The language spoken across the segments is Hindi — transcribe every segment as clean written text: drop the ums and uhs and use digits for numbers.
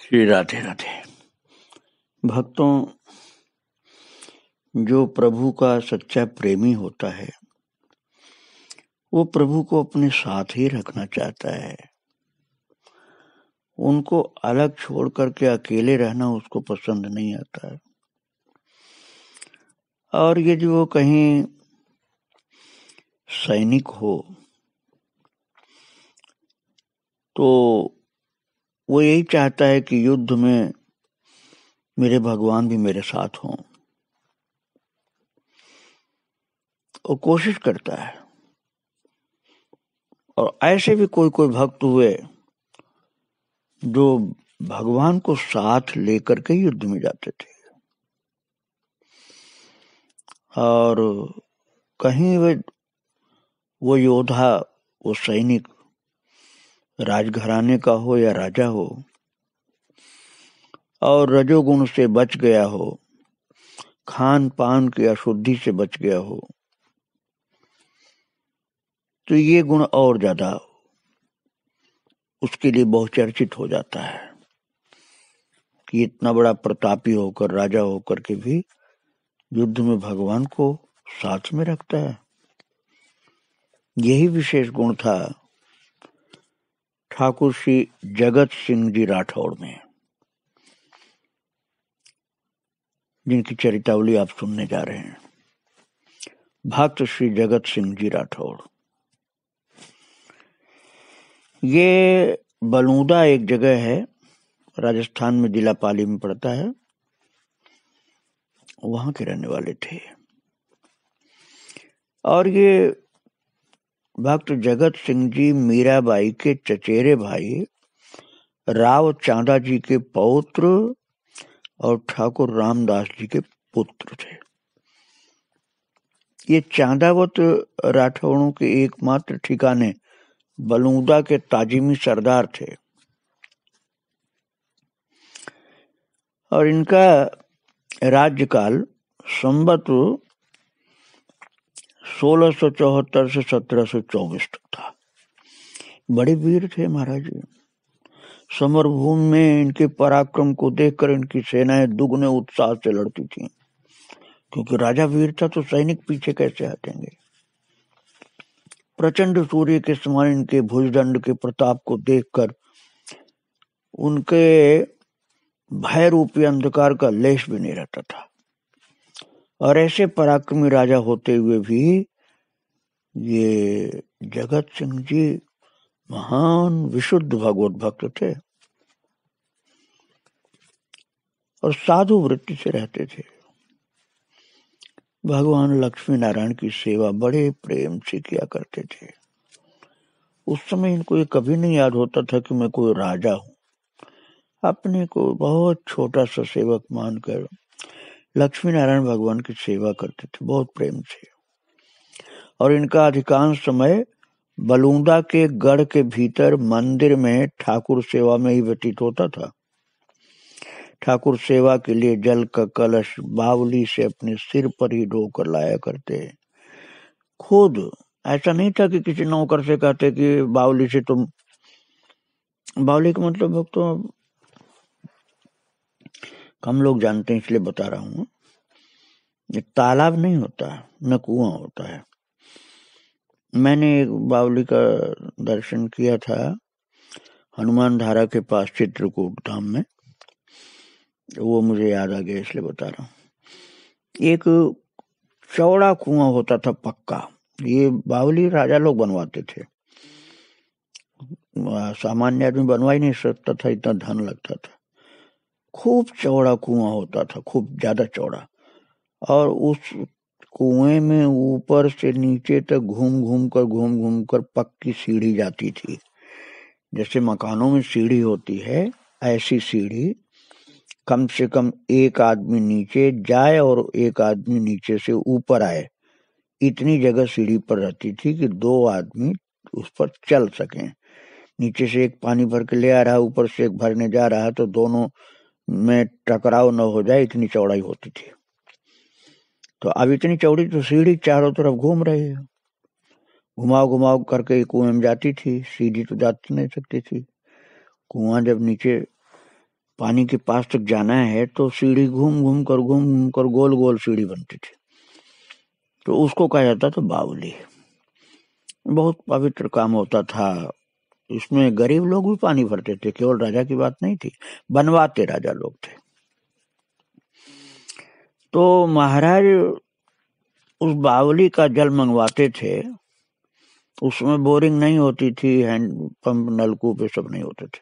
श्री राधे राधे। भक्तों, जो प्रभु का सच्चा प्रेमी होता है वो प्रभु को अपने साथ ही रखना चाहता है। उनको अलग छोड़ करके अकेले रहना उसको पसंद नहीं आता है। और यदि वो कहीं सैनिक हो तो वो यही चाहता है कि युद्ध में मेरे भगवान भी मेरे साथ हों। वो कोशिश करता है। और ऐसे भी कोई कोई भक्त हुए जो भगवान को साथ लेकर के युद्ध में जाते थे। और कहीं वो योद्धा, वो सैनिक राजघराने का हो या राजा हो और रजोगुण से बच गया हो, खान पान की अशुद्धि से बच गया हो, तो ये गुण और ज्यादा उसके लिए बहुचर्चित हो जाता है कि इतना बड़ा प्रतापी होकर, राजा होकर के भी युद्ध में भगवान को साथ में रखता है। यही विशेष गुण था ठाकुर श्री जगत सिंह जी राठौड़ में, जिनकी चरितावली आप सुनने जा रहे हैं। भक्त श्री जगत सिंह जी राठौड़। ये बलूदा एक जगह है, राजस्थान में, जिला पाली में पड़ता है। वहां के रहने वाले थे। और ये भक्त जगत सिंह जी मीराबाई के चचेरे भाई राव चांदा जी के पौत्र और ठाकुर रामदास जी के पुत्र थे। ये चांदावत राठौड़ों के एकमात्र ठिकाने बलूदा के ताजिमी सरदार थे। और इनका राज्यकाल संवत 1674 से 1724 तक था। बड़े वीर थे महाराज जी। समरभूमि में इनके पराक्रम को देखकर इनकी सेनाएं दुगने उत्साह से लड़ती थीं, क्योंकि राजा वीर था तो सैनिक पीछे कैसे हटेंगे। प्रचंड सूर्य के समान इनके भुजदंड के प्रताप को देखकर उनके भय रूपी अंधकार का लेश भी नहीं रहता था। और ऐसे पराक्रमी राजा होते हुए भी ये जगत सिंह जी महान विशुद्ध भगवत भक्त थे और साधु वृत्ति से रहते थे। भगवान लक्ष्मी नारायण की सेवा बड़े प्रेम से किया करते थे। उस समय इनको ये कभी नहीं याद होता था कि मैं कोई राजा हूं। अपने को बहुत छोटा सा सेवक मानकर लक्ष्मी नारायण भगवान की सेवा करते थे बहुत प्रेम से। और इनका अधिकांश समय बलूदा के गढ़ के भीतर मंदिर में ठाकुर सेवा में ही व्यतीत होता था। ठाकुर सेवा के लिए जल का कलश बावली से अपने सिर पर ही ढोकर लाया करते। खुद ऐसा नहीं था कि किसी नौकर से कहते कि बावली से तुम, बावली का मतलब भक्तों कम लोग जानते हैं इसलिए बता रहा हूं। ये तालाब नहीं होता, न कुआं होता है। मैंने एक बावली का दर्शन किया था हनुमान धारा के पास चित्रकूट धाम में, वो मुझे याद आ गया इसलिए बता रहा हूँ। एक चौड़ा कुआं होता था पक्का। ये बावली राजा लोग बनवाते थे, सामान्य आदमी बनवा ही नहीं सकता था, इतना धन लगता था। खूब चौड़ा कुआं होता था, खूब ज्यादा चौड़ा। और उस कुएं में ऊपर से नीचे तक घूम घूम कर पक्की सीढ़ी जाती थी। जैसे मकानों में सीढ़ी होती है, ऐसी सीढ़ी कम से कम एक आदमी नीचे जाए और एक आदमी नीचे से ऊपर आए, इतनी जगह सीढ़ी पर रहती थी कि दो आदमी उस पर चल सकें। नीचे से एक पानी भर के ले आ रहा है, ऊपर से एक भरने जा रहा है, तो दोनों में टकराव न हो जाए, इतनी चौड़ाई होती थी। तो अब इतनी चौड़ी तो सीढ़ी चारों तरफ घूम रही है, घुमाव करके कुएं में जाती थी। सीधी तो जाती नहीं सकती थी। कुआं जब नीचे पानी के पास तक जाना है तो सीढ़ी घूम घूम कर गोल गोल सीढ़ी बनती थी, तो उसको कहा जाता था बावली। बहुत पवित्र काम होता था। इसमें गरीब लोग भी पानी भरते थे, केवल राजा की बात नहीं थी, बनवाते राजा लोग थे। तो महाराज उस बावली का जल मंगवाते थे। उसमें बोरिंग नहीं होती थी, हैंड पंप नलकूप ये सब नहीं होते थे,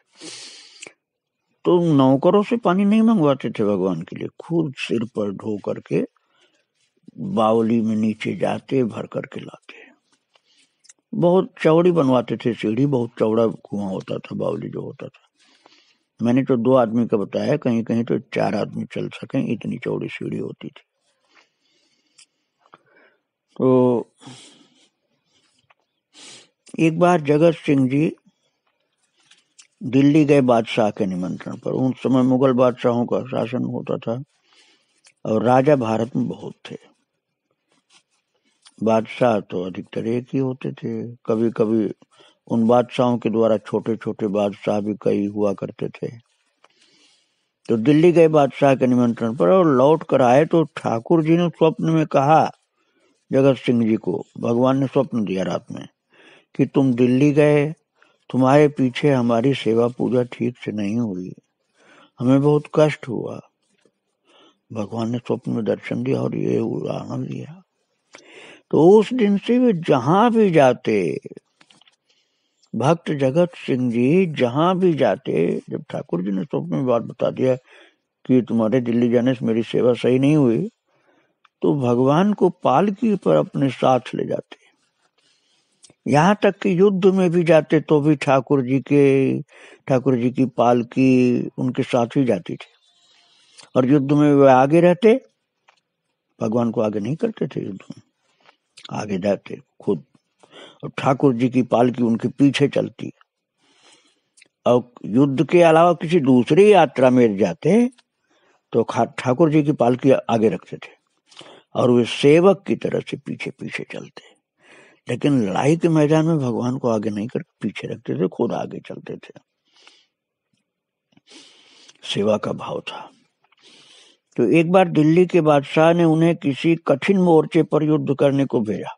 तो नौकरों से पानी नहीं मंगवाते थे भगवान के लिए, खुद सिर पर ढो करके बावली में नीचे जाते, भर करके लाते। बहुत चौड़ी बनवाते थे सीढ़ी, बहुत चौड़ा कुआं होता था बावली जो होता था। मैंने तो 2 आदमी का बताया, कहीं कहीं तो 4 आदमी चल सकें, इतनी चौड़ी सीढ़ी होती थी। तो एक बार जगत सिंह जी दिल्ली गए बादशाह के निमंत्रण पर। उन समय मुगल बादशाहों का शासन होता था और राजा भारत में बहुत थे। बादशाह तो अधिकतर एक ही होते थे, कभी कभी उन बादशाहों के द्वारा छोटे छोटे बादशाह भी कई हुआ करते थे। तो दिल्ली गए बादशाह के निमंत्रण पर और लौट कर आए तो ठाकुर जी ने स्वप्न में कहा जगत सिंह जी को, भगवान ने स्वप्न दिया रात में कि तुम दिल्ली गए, तुम्हारे पीछे हमारी सेवा पूजा ठीक से नहीं हुई, हमें बहुत कष्ट हुआ। भगवान ने स्वप्न में दर्शन दिया और ये उदाहरण दिया। तो उस दिन से वे जहां भी जाते, भक्त जगत सिंह जी जहां भी जाते, जब ठाकुर जी ने स्वप्न में बात बता दिया कि तुम्हारे दिल्ली जाने से मेरी सेवा सही नहीं हुई, तो भगवान को पालकी पर अपने साथ ले जाते। यहाँ तक कि युद्ध में भी जाते तो भी ठाकुर जी की पालकी उनके साथ ही जाती थी। और युद्ध में वे आगे रहते, भगवान को आगे नहीं करते थे, युद्ध में आगे जाते खुद, और ठाकुर जी की पालकी उनके पीछे चलती। और युद्ध के अलावा किसी दूसरी यात्रा में जाते तो ठाकुर जी की पालकी आगे रखते थे और वे सेवक की तरह से पीछे पीछे चलते। लेकिन लड़ाई के मैदान में भगवान को आगे नहीं करके पीछे रखते थे, खुद आगे चलते थे। सेवा का भाव था। तो एक बार दिल्ली के बादशाह ने उन्हें किसी कठिन मोर्चे पर युद्ध करने को भेजा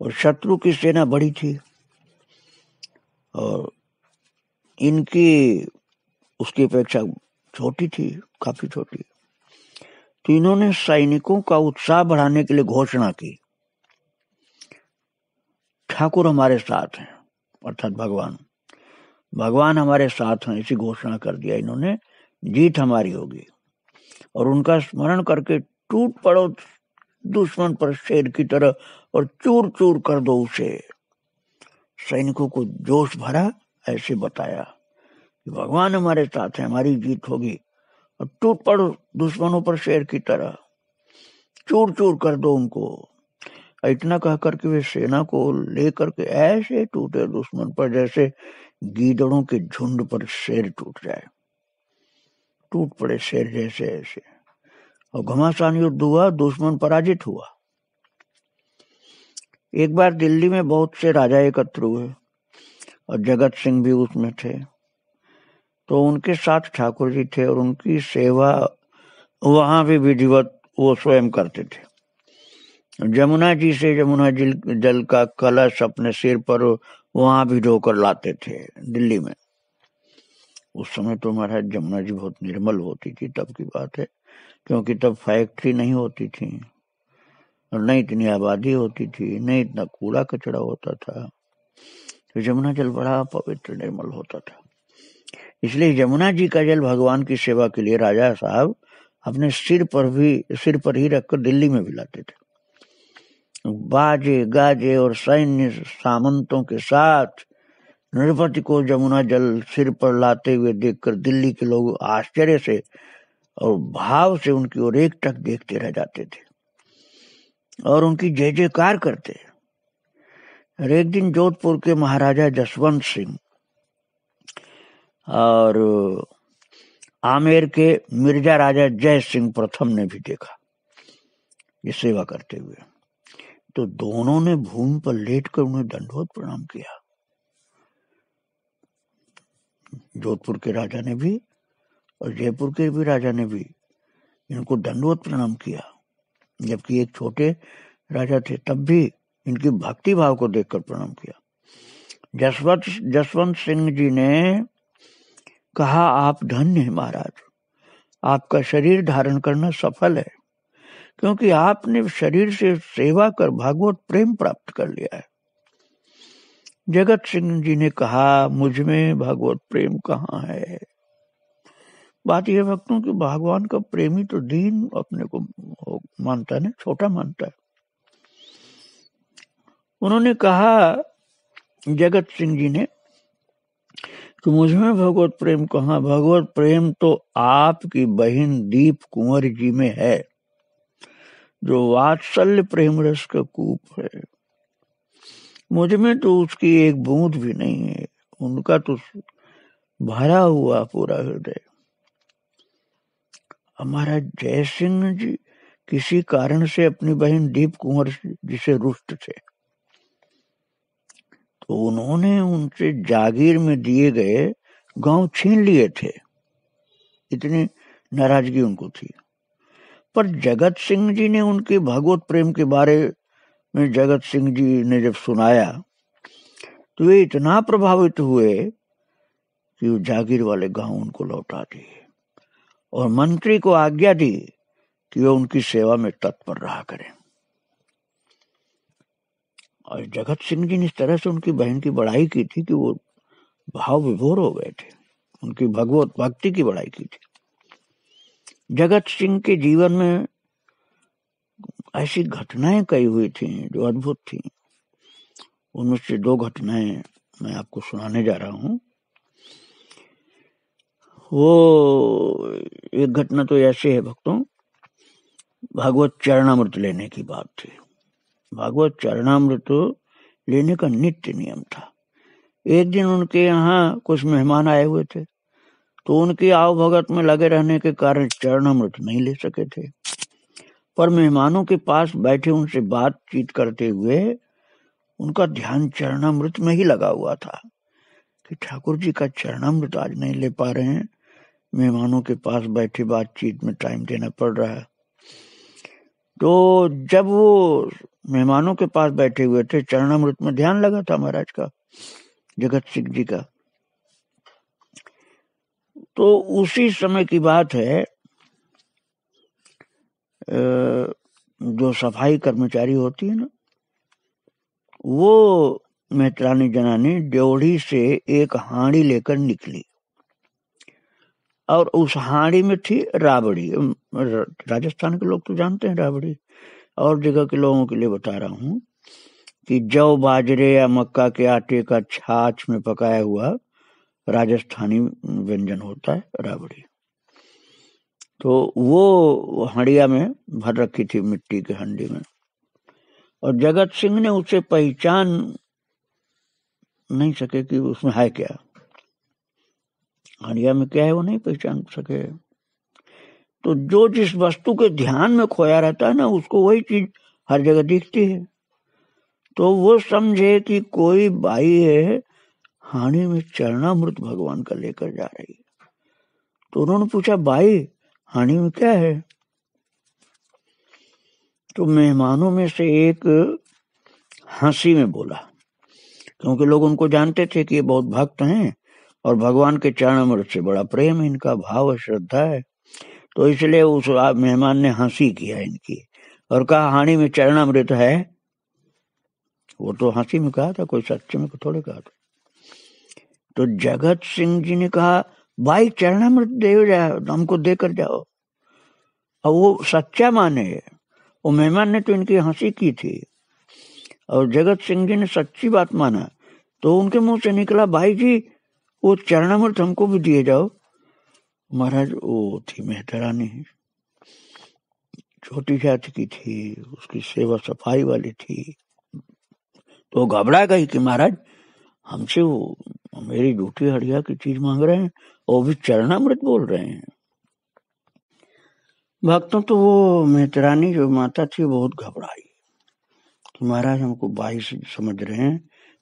और शत्रु की सेना बड़ी थी और इनकी उसकी अपेक्षा छोटी थी, काफी छोटी। तो इन्होंने सैनिकों का उत्साह बढ़ाने के लिए घोषणा की, ठाकुर हमारे साथ हैं, अर्थात भगवान हमारे साथ हैं, ऐसी घोषणा कर दिया इन्होंने, जीत हमारी होगी। और उनका स्मरण करके टूट पड़ो दुश्मन पर शेर की तरह और चूर चूर कर दो उसे। सैनिकों को जोश भरा, ऐसे बताया कि भगवान हमारे साथ है, हमारी जीत होगी, और टूट पड़ो दुश्मनों पर शेर की तरह, चूर चूर कर दो उनको। इतना कह करके वे सेना को लेकर के ऐसे टूटे दुश्मन पर जैसे गीदड़ों के झुंड पर शेर टूट जाए, टूट पड़े शेर जैसे ऐसे। और घमासान युद्ध हुआ, दुश्मन पराजित हुआ। एक बार दिल्ली में बहुत से राजा एकत्र हुए और जगत सिंह भी उसमें थे। तो उनके साथ ठाकुर जी थे और उनकी सेवा वहां भी विधिवत वो स्वयं करते थे। जमुना जी से जमुना जल का कलश अपने सिर पर वहां भी ढोकर लाते थे दिल्ली में। उस समय तो महाराज जमुना जी बहुत निर्मल होती थी, तब की बात है, क्योंकि तब फैक्ट्री नहीं होती थी और नहीं इतनी आबादी होती थी, नहीं इतना कूड़ा कचरा होता था। तो जमुना जल बड़ा पवित्र निर्मल होता था। इसलिए जमुना जी का जल भगवान की सेवा के लिए राजा साहब अपने सिर पर ही रखकर दिल्ली में भी लाते थे। बाजे गाजे और सैन्य सामंतों के साथ नृपति को जमुना जल सिर पर लाते हुए देखकर दिल्ली के लोग आश्चर्य से और भाव से उनकी ओर एकटक देखते रह जाते थे और उनकी जय जयकार करते। और एक दिन जोधपुर के महाराजा जसवंत सिंह और आमेर के मिर्जा राजा जय सिंह प्रथम ने भी देखा ये सेवा करते हुए। तो दोनों ने भूमि पर लेटकर उन्हें दंडवत प्रणाम किया। जोधपुर के राजा ने भी और जयपुर के भी राजा ने भी इनको दंडवत प्रणाम किया, जबकि एक छोटे राजा थे तब भी इनकी भक्ति भाव को देखकर प्रणाम किया। जसवंत सिंह जी ने कहा, आप धन्य हैं महाराज, आपका शरीर धारण करना सफल है, क्योंकि आपने शरीर से सेवा कर भागवत प्रेम प्राप्त कर लिया है। जगत सिंह जी ने कहा, मुझ में भागवत प्रेम कहाँ है। बात यह भक्तों कि भगवान का प्रेमी तो दीन अपने को मानता है ना, छोटा मानता है। उन्होंने कहा जगत सिंह जी ने कि मुझ में भगवत प्रेम कहाँ, भगवत प्रेम तो आपकी बहन दीप कुंवर जी में है, जो वात्सल्य प्रेम रस का कूप है। मुझ में तो उसकी एक बूंद भी नहीं है, उनका तो भरा हुआ पूरा हृदय। हमारा जय सिंह जी किसी कारण से अपनी बहन दीप कुंवर जी से रुष्ट थे, तो उन्होंने उनसे जागीर में दिए गए गांव छीन लिए थे, इतनी नाराजगी उनको थी। पर जगत सिंह जी ने उनके भगवत प्रेम के बारे में जगत सिंह जी ने जब सुनाया तो वे इतना प्रभावित हुए कि वो जागीर वाले गांव उनको लौटा दिए और मंत्री को आज्ञा दी कि वे उनकी सेवा में तत्पर रहा करें। और जगत सिंह जी ने इस तरह से उनकी बहन की बड़ाई की थी कि वो भाव विभोर हो गए थे, उनकी भगवत भक्ति की बड़ाई की थी। जगत सिंह के जीवन में ऐसी घटनाएं कई हुई थी जो अद्भुत थी। उनमें से दो घटनाएं मैं आपको सुनाने जा रहा हूं। वो एक घटना तो ऐसे है भक्तों, भागवत चरणामृत लेने की बात थी। भागवत चरणामृत लेने का नित्य नियम था। एक दिन उनके यहाँ कुछ मेहमान आए हुए थे, तो उनकी आव भगत में लगे रहने के कारण चरणामृत नहीं ले सके थे। पर मेहमानों के पास बैठे उनसे बातचीत करते हुए उनका ध्यान चरणामृत में ही लगा हुआ था कि ठाकुर जी का चरणामृत आज नहीं ले पा रहे हैं, मेहमानों के पास बैठे बातचीत में टाइम देना पड़ रहा है। तो जब वो मेहमानों के पास बैठे हुए थे, चरणामृत में ध्यान लगा था महाराज का, जगत सिंह जी का। तो उसी समय की बात है, जो सफाई कर्मचारी होती है ना, वो मेहतरानी जनानी ड्योढ़ी से एक हांडी लेकर निकली और उस हांडी में थी राबड़ी। राजस्थान के लोग तो जानते हैं राबड़ी, और जगह के लोगों के लिए बता रहा हूं कि जौ बाजरे या मक्का के आटे का छाछ में पकाया हुआ राजस्थानी व्यंजन होता है राबड़ी। तो वो हंडिया में भर रखी थी, मिट्टी के हंडी में, और जगत सिंह ने उसे पहचान नहीं सके कि उसमें है क्या, हंडिया में क्या है वो नहीं पहचान सके। तो जो जिस वस्तु के ध्यान में खोया रहता है ना, उसको वही चीज हर जगह दिखती है। तो वो समझे कि कोई बाई है हांडी में चरणामृत भगवान का लेकर जा रही है। तो उन्होंने पूछा, बाई हांडी में क्या है? तो मेहमानों में से एक हंसी में बोला, क्योंकि लोग उनको जानते थे कि ये बहुत भक्त हैं और भगवान के चरणामृत से बड़ा प्रेम है, इनका भाव श्रद्धा है। तो इसलिए उस मेहमान ने हंसी किया इनकी और कहा, हांडी में चरणामृत है। वो तो हंसी में कहा था, कोई सच्चे में थोड़े कहा था। तो जगत सिंह जी ने कहा, भाई चरणामृत दे जाओ, हमको देकर जाओ। और वो सच्चा माने, वो मेहमान ने तो इनकी हंसी की थी और जगत सिंह जी ने सच्ची बात माना। तो उनके मुंह से निकला, भाई जी वो चरणामृत हमको भी दिए जाओ। महाराज वो थी मेहतरानी, छोटी जाति की थी, उसकी सेवा सफाई वाली थी। तो घबरा गई कि महाराज हमसे वो मेरी झूठी हड़िया की चीज मांग रहे हैं और भी चरणामृत बोल रहे हैं। भक्तों, तो वो मेहतरानी जो माता थी बहुत घबराई कि महाराज हमको बाई से समझ रहे हैं,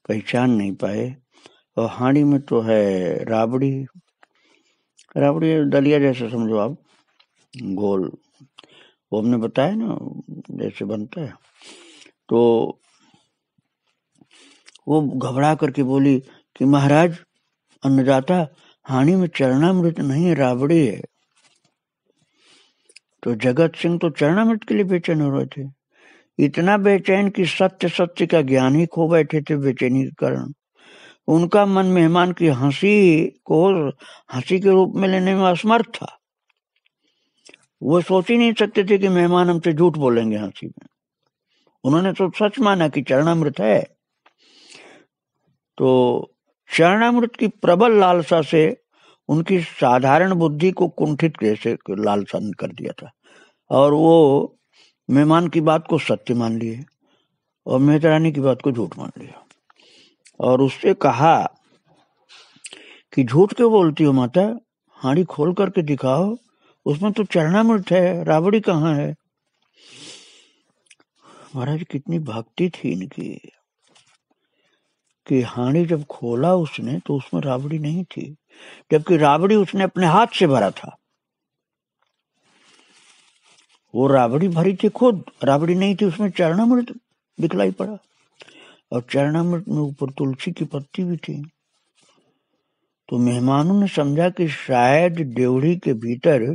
पहचान नहीं पाए, और हांडी में तो है राबड़ी राबड़ी दलिया जैसे समझो आप, गोल, वो हमने बताया ना जैसे बनता है। तो वो घबरा करके बोली कि महाराज अन्नदाता, हानि में चरणामृत नहीं राबड़ी है। तो जगत सिंह तो चरणामृत के लिए बेचैन हो रहे थे, इतना बेचैन कि सत्य सत्य का ज्ञान ही खो बैठे थे बेचैनी के कारण। उनका मन मेहमान की हंसी को हंसी के रूप में लेने में असमर्थ था। वो सोच ही नहीं सकते थे कि मेहमान हमसे झूठ बोलेंगे हंसी में। उन्होंने तो सच माना कि चरणामृत है। तो चरणामृत की प्रबल लालसा से उनकी साधारण बुद्धि को कुंठित जैसे लालसा ने कर दिया था, और वो मेहमान की बात को सत्य मान लिए और मेहतरानी की बात को झूठ मान लिया। और उससे कहा कि झूठ क्यों बोलती हो माता, हांडी खोल करके दिखाओ, उसमें तो चरणामृत है, राबड़ी कहाँ है। महाराज कितनी भक्ति थी इनकी कि हांडी जब खोला उसने तो उसमें राबड़ी नहीं थी, जबकि राबड़ी उसने अपने हाथ से भरा था। वो राबड़ी भरी थी खुद, राबड़ी नहीं थी, उसमें चरणामृत दिखलाई पड़ा, और चरणामृत में ऊपर तुलसी की पत्ती भी थी। तो मेहमानों ने समझा कि शायद ड्योढ़ी के भीतर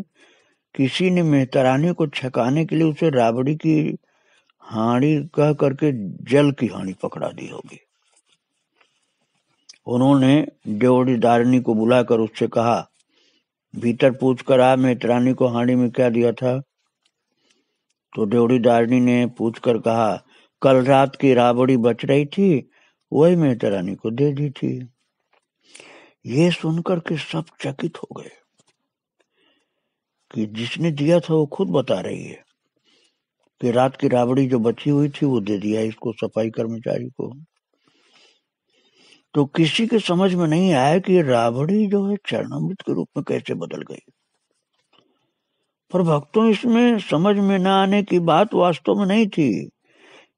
किसी ने मेहतरानी को छकाने के लिए उसे राबड़ी की हांडी कह करके जल की हांडी पकड़ा दी होगी। उन्होंने ड्योढ़ी दारिणी को बुलाकर उससे कहा, भीतर पूछ कर आ, मेहतरानी को हांडी में क्या दिया था। तो ड्योढ़ी दारिणी ने पूछ कर कहा, कल रात की राबड़ी बच रही थी, वही मेहतरानी को दे दी थी। ये सुनकर के सब चकित हो गए कि जिसने दिया था वो खुद बता रही है कि रात की राबड़ी जो बची हुई थी वो दे दिया इसको, सफाई कर्मचारी को। तो किसी के समझ में नहीं आया कि राबड़ी जो है चरणामृत के रूप में कैसे बदल गई। पर भक्तों, इसमें समझ में न आने की बात वास्तव में नहीं थी।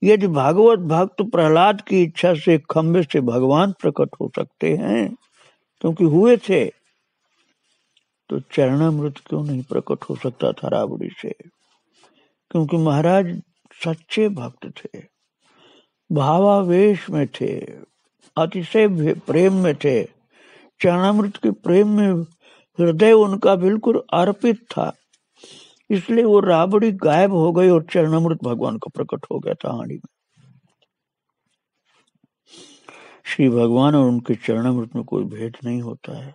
यदि भागवत भक्त प्रहलाद की इच्छा से खंबे से भगवान प्रकट हो सकते हैं, क्योंकि हुए थे, तो चरणामृत क्यों नहीं प्रकट हो सकता था राबड़ी से। क्योंकि महाराज सच्चे भक्त थे, भावावेश में थे, अतिशय प्रेम में थे, चरणामृत के प्रेम में हृदय उनका बिल्कुल अर्पित था। इसलिए वो राबड़ी गायब हो गई और चरणामृत भगवान का प्रकट हो गया था हांडी में। श्री भगवान और उनके चरणामृत में कोई भेद नहीं होता है।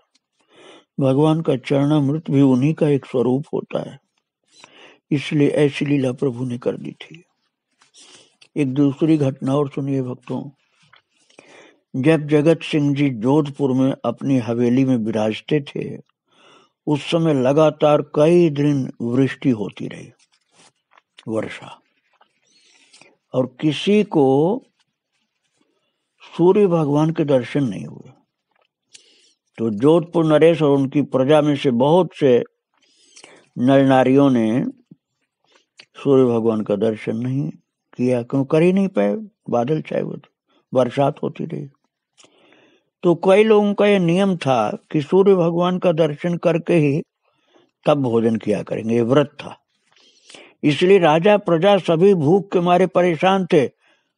भगवान का चरणामृत भी उन्हीं का एक स्वरूप होता है। इसलिए ऐसी लीला प्रभु ने कर दी थी। एक दूसरी घटना और सुनिए भक्तों। जब जगत सिंह जी जोधपुर में अपनी हवेली में विराजते थे, उस समय लगातार कई दिन वृष्टि होती रही, वर्षा, और किसी को सूर्य भगवान के दर्शन नहीं हुए। तो जोधपुर नरेश और उनकी प्रजा में से बहुत से नर नारियों ने सूर्य भगवान का दर्शन नहीं किया, क्यों कर ही नहीं पाए, बादल छाए हुए थे, बरसात होती रही। तो कई लोगों का यह नियम था कि सूर्य भगवान का दर्शन करके ही तब भोजन किया करेंगे, ये व्रत था। इसलिए राजा प्रजा सभी भूख के मारे परेशान थे।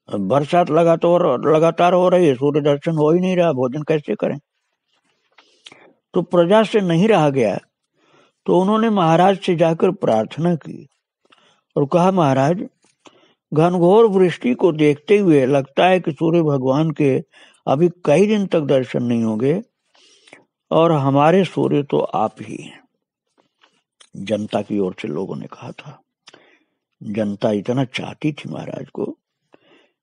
बरसात लगातार हो रही है, सूर्य दर्शन हो ही नहीं रहा, भोजन कैसे करें। तो प्रजा से नहीं रहा गया, तो उन्होंने महाराज से जाकर प्रार्थना की और कहा, महाराज, घनघोर वृष्टि को देखते हुए लगता है कि सूर्य भगवान के अभी कई दिन तक दर्शन नहीं होंगे, और हमारे सूर्य तो आप ही हैं। जनता की ओर से लोगों ने कहा था। जनता इतना चाहती थी महाराज को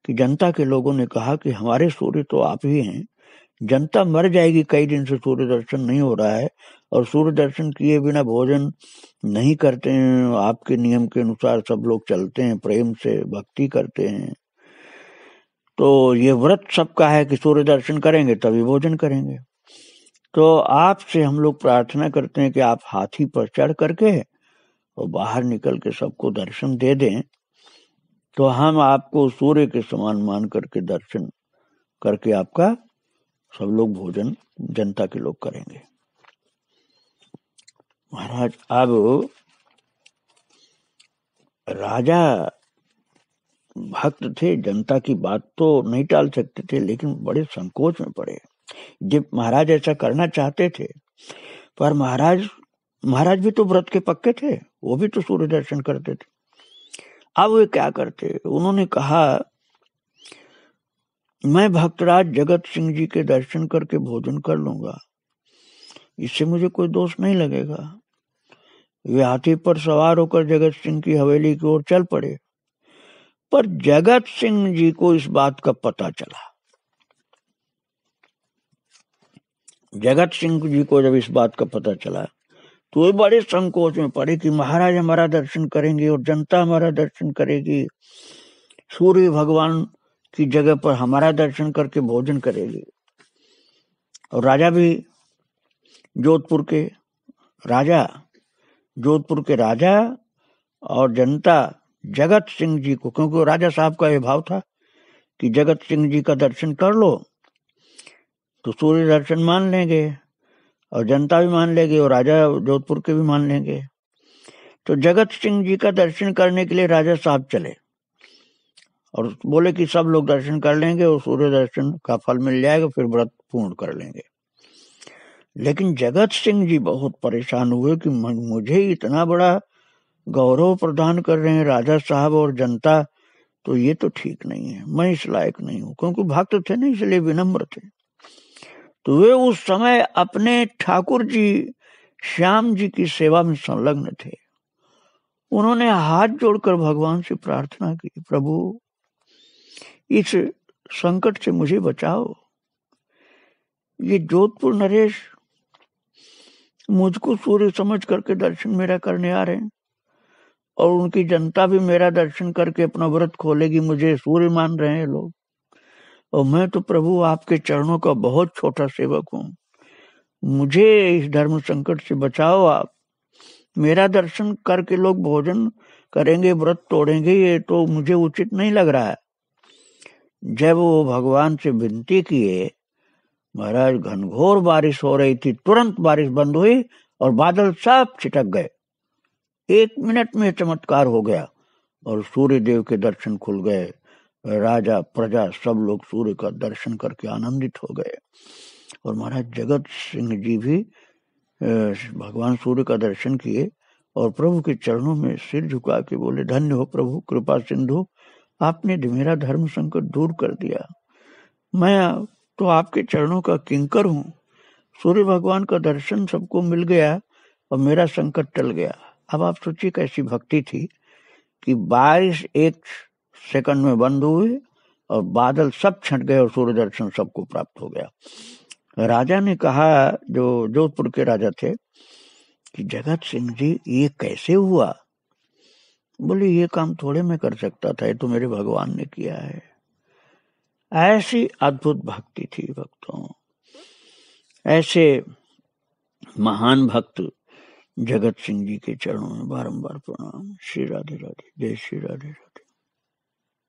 कि जनता के लोगों ने कहा कि हमारे सूर्य तो आप ही हैं, जनता मर जाएगी, कई दिन से सूर्य दर्शन नहीं हो रहा है, और सूर्य दर्शन किए बिना भोजन नहीं करते हैं। आपके नियम के अनुसार सब लोग चलते हैं, प्रेम से भक्ति करते हैं, तो ये व्रत सबका है कि सूर्य दर्शन करेंगे तभी भोजन करेंगे। तो आपसे हम लोग प्रार्थना करते हैं कि आप हाथी पर चढ़ करके और बाहर निकल के सबको दर्शन दे दें, तो हम आपको सूर्य के समान मान करके दर्शन करके आपका सब लोग भोजन जनता के लोग करेंगे। महाराज अब राजा भक्त थे, जनता की बात तो नहीं टाल सकते थे, लेकिन बड़े संकोच में पड़े। जब महाराज ऐसा करना चाहते थे, पर महाराज भी तो व्रत के पक्के थे, वो भी तो सूर्य दर्शन करते थे। अब वे क्या करते, उन्होंने कहा मैं भक्तराज जगत सिंह जी के दर्शन करके भोजन कर लूंगा, इससे मुझे कोई दोष नहीं लगेगा। वे हाथी पर सवार होकर जगत सिंह की हवेली की ओर चल पड़े, पर जगत सिंह जी को इस बात का पता चला। जगत सिंह जी को जब इस बात का पता चला तो वे बड़े संकोच में पड़े कि महाराज हमारा दर्शन करेंगे और जनता हमारा दर्शन करेगी, सूर्य भगवान की जगह पर हमारा दर्शन करके भोजन करेगी। और राजा भी जोधपुर के राजा और जनता जगत सिंह जी को, क्योंकि राजा साहब का यह भाव था कि जगत सिंह जी का दर्शन कर लो तो सूर्य दर्शन मान लेंगे और जनता भी मान लेगी और राजा जोधपुर के भी मान लेंगे। तो जगत सिंह जी का दर्शन करने के लिए राजा साहब चले और बोले कि सब लोग दर्शन कर लेंगे और सूर्य दर्शन का फल मिल जाएगा, फिर व्रत पूर्ण कर लेंगे। लेकिन जगत सिंह जी बहुत परेशान हुए कि मुझे इतना बड़ा गौरव प्रदान कर रहे हैं राजा साहब और जनता, तो ये तो ठीक नहीं है, मैं इस लायक नहीं हूं। क्योंकि भक्त थे ना, इसलिए विनम्र थे। तो वे उस समय अपने ठाकुर जी श्याम जी की सेवा में संलग्न थे। उन्होंने हाथ जोड़कर भगवान से प्रार्थना की, प्रभु इस संकट से मुझे बचाओ। ये जोधपुर नरेश मुझको सूर्य समझ करके दर्शन मेरा करने आ रहे हैं और उनकी जनता भी मेरा दर्शन करके अपना व्रत खोलेगी, मुझे सूर्य मान रहे हैं लोग। और मैं तो प्रभु आपके चरणों का बहुत छोटा सेवक हूं, मुझे इस धर्म संकट से बचाओ आप। मेरा दर्शन करके लोग भोजन करेंगे, व्रत तोड़ेंगे, ये तो मुझे उचित नहीं लग रहा है। जब वो भगवान से विनती किए, महाराज घनघोर बारिश हो रही थी, तुरंत बारिश बंद हुई और बादल सब छिटक गए। 1 मिनट में चमत्कार हो गया और सूर्य देव के दर्शन खुल गए। राजा प्रजा सब लोग सूर्य का दर्शन करके आनंदित हो गए। और महाराज जगत सिंह जी भी भगवान सूर्य का दर्शन किए और प्रभु के चरणों में सिर झुका के बोले, धन्य हो प्रभु, कृपा सिंधु, आपने मेरा धर्म संकट दूर कर दिया। मैं तो आपके चरणों का किंकर हूँ। सूर्य भगवान का दर्शन सबको मिल गया और मेरा संकट टल गया। अब आप सोचिए कैसी भक्ति थी कि बारिश 1 सेकंड में बंद हुई और बादल सब छंट गए और सूर्य दर्शन सबको प्राप्त हो गया। राजा ने कहा, जो जोधपुर के राजा थे, कि जगत सिंह जी ये कैसे हुआ? बोले ये काम थोड़े मैं कर सकता था, ये तो मेरे भगवान ने किया है। ऐसी अद्भुत भक्ति थी भक्तों। ऐसे महान भक्त जगत सिंह जी के चरणों में बारंबार प्रणाम। श्री राधे राधे, जय श्री राधे राधे।